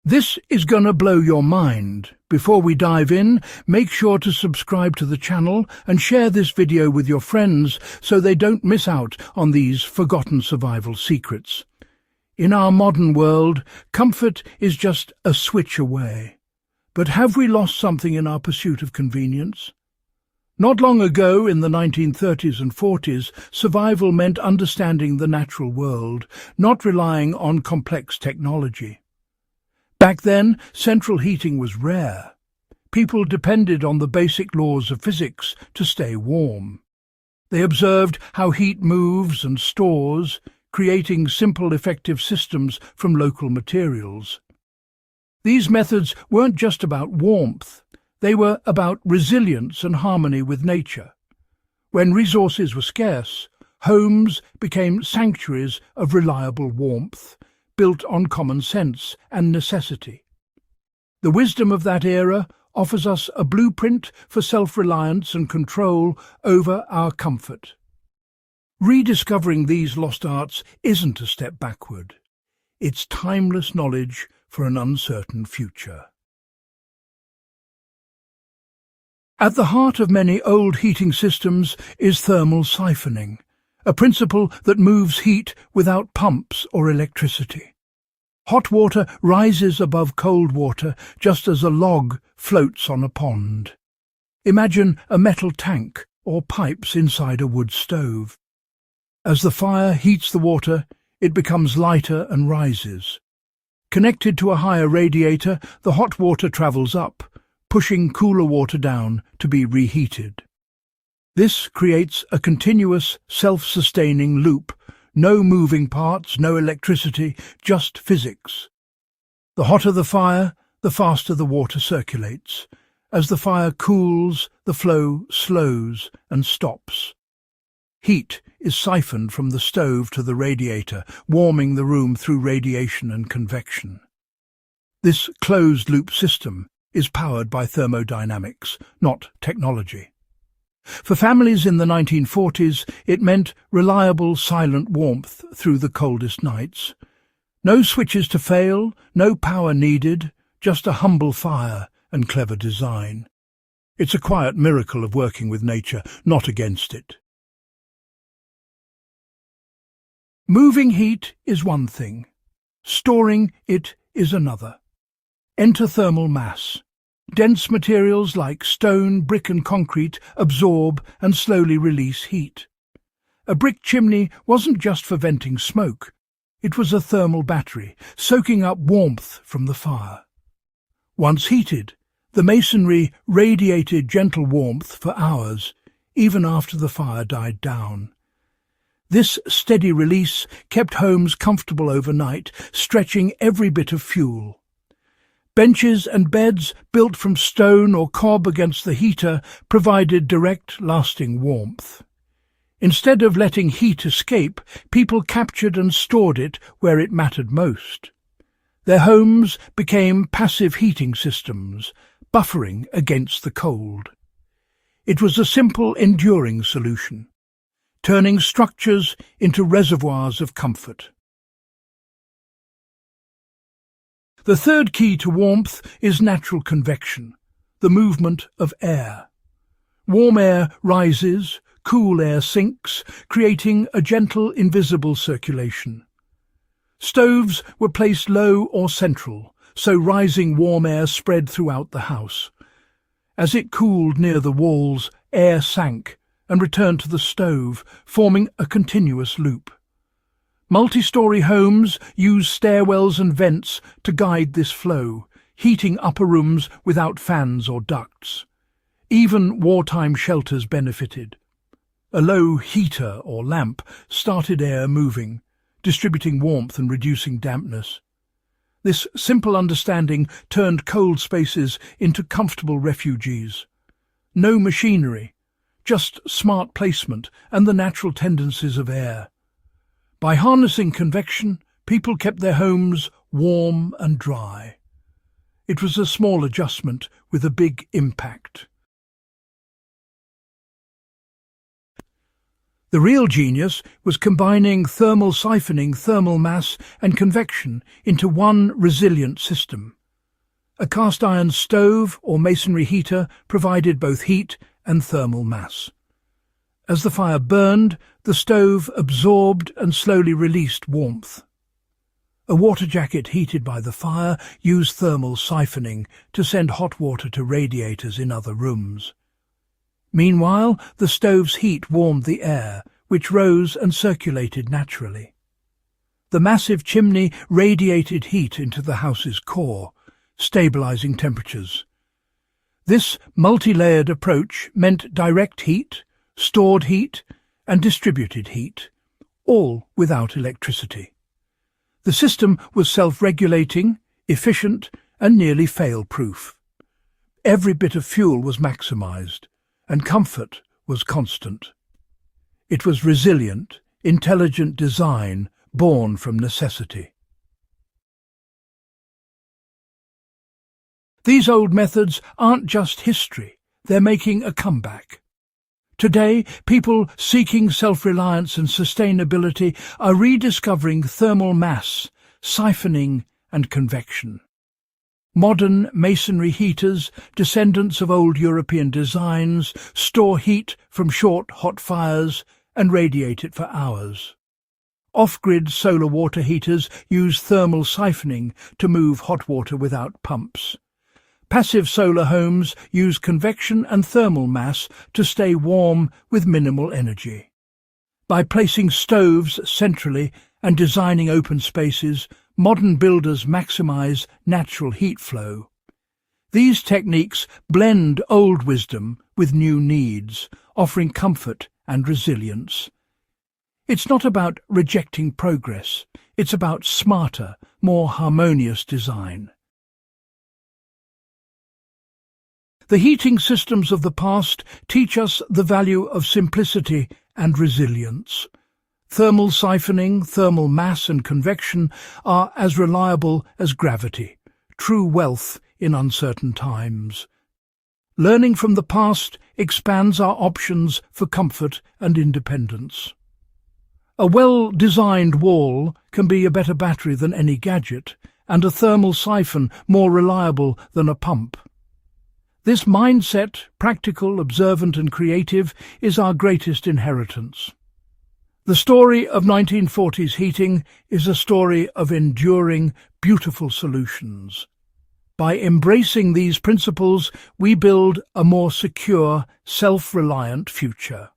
This is gonna blow your mind. Before we dive in, make sure to subscribe to the channel and share this video with your friends so they don't miss out on these forgotten survival secrets. In our modern world, comfort is just a switch away. But have we lost something in our pursuit of convenience? Not long ago, in the 1930s and 40s, survival meant understanding the natural world, not relying on complex technology. Back then, central heating was rare. People depended on the basic laws of physics to stay warm. They observed how heat moves and stores, creating simple, effective systems from local materials. These methods weren't just about warmth. They were about resilience and harmony with nature. When resources were scarce, homes became sanctuaries of reliable warmth, built on common sense and necessity. The wisdom of that era offers us a blueprint for self-reliance and control over our comfort. Rediscovering these lost arts isn't a step backward. It's timeless knowledge for an uncertain future. At the heart of many old heating systems is thermal siphoning, a principle that moves heat without pumps or electricity. Hot water rises above cold water just as a log floats on a pond. Imagine a metal tank or pipes inside a wood stove. As the fire heats the water, it becomes lighter and rises. Connected to a higher radiator, the hot water travels up, pushing cooler water down to be reheated. This creates a continuous, self-sustaining loop. No moving parts, no electricity, just physics. The hotter the fire, the faster the water circulates. As the fire cools, the flow slows and stops. Heat is siphoned from the stove to the radiator, warming the room through radiation and convection. This closed-loop system is powered by thermodynamics, not technology. For families in the 1940s, it meant reliable, silent warmth through the coldest nights. No switches to fail, no power needed, just a humble fire and clever design. It's a quiet miracle of working with nature, not against it. Moving heat is one thing. Storing it is another. Enter thermal mass. Dense materials like stone, brick and concrete absorb and slowly release heat. A brick chimney wasn't just for venting smoke. It was a thermal battery, soaking up warmth from the fire. Once heated, the masonry radiated gentle warmth for hours, even after the fire died down. This steady release kept homes comfortable overnight, stretching every bit of fuel. Benches and beds built from stone or cob against the heater provided direct, lasting warmth. Instead of letting heat escape, people captured and stored it where it mattered most. Their homes became passive heating systems, buffering against the cold. It was a simple, enduring solution, turning structures into reservoirs of comfort. The third key to warmth is natural convection, the movement of air. Warm air rises, cool air sinks, creating a gentle, invisible circulation. Stoves were placed low or central, so rising warm air spread throughout the house. As it cooled near the walls, air sank and returned to the stove, forming a continuous loop. Multi-story homes use stairwells and vents to guide this flow, heating upper rooms without fans or ducts. Even wartime shelters benefited. A low heater or lamp started air moving, distributing warmth and reducing dampness. This simple understanding turned cold spaces into comfortable refuges. No machinery, just smart placement and the natural tendencies of air. By harnessing convection, people kept their homes warm and dry. It was a small adjustment with a big impact. The real genius was combining thermal siphoning, thermal mass and convection into one resilient system. A cast iron stove or masonry heater provided both heat and thermal mass. As the fire burned, the stove absorbed and slowly released warmth. A water jacket heated by the fire used thermal siphoning to send hot water to radiators in other rooms. Meanwhile, the stove's heat warmed the air, which rose and circulated naturally. The massive chimney radiated heat into the house's core, stabilizing temperatures. This multi-layered approach meant direct heat, stored heat, and distributed heat, all without electricity. The system was self-regulating, efficient, and nearly fail-proof. Every bit of fuel was maximized, and comfort was constant. It was resilient, intelligent design born from necessity. These old methods aren't just history, they're making a comeback. Today, people seeking self-reliance and sustainability are rediscovering thermal mass, siphoning and convection. Modern masonry heaters, descendants of old European designs, store heat from short, hot fires and radiate it for hours. Off-grid solar water heaters use thermal siphoning to move hot water without pumps. Passive solar homes use convection and thermal mass to stay warm with minimal energy. By placing stoves centrally and designing open spaces, modern builders maximize natural heat flow. These techniques blend old wisdom with new needs, offering comfort and resilience. It's not about rejecting progress, it's about smarter, more harmonious design. The heating systems of the past teach us the value of simplicity and resilience. Thermal siphoning, thermal mass and convection are as reliable as gravity, true wealth in uncertain times. Learning from the past expands our options for comfort and independence. A well-designed wall can be a better battery than any gadget, and a thermal siphon more reliable than a pump. This mindset, practical, observant and creative, is our greatest inheritance. The story of 1940s heating is a story of enduring, beautiful solutions. By embracing these principles, we build a more secure, self-reliant future.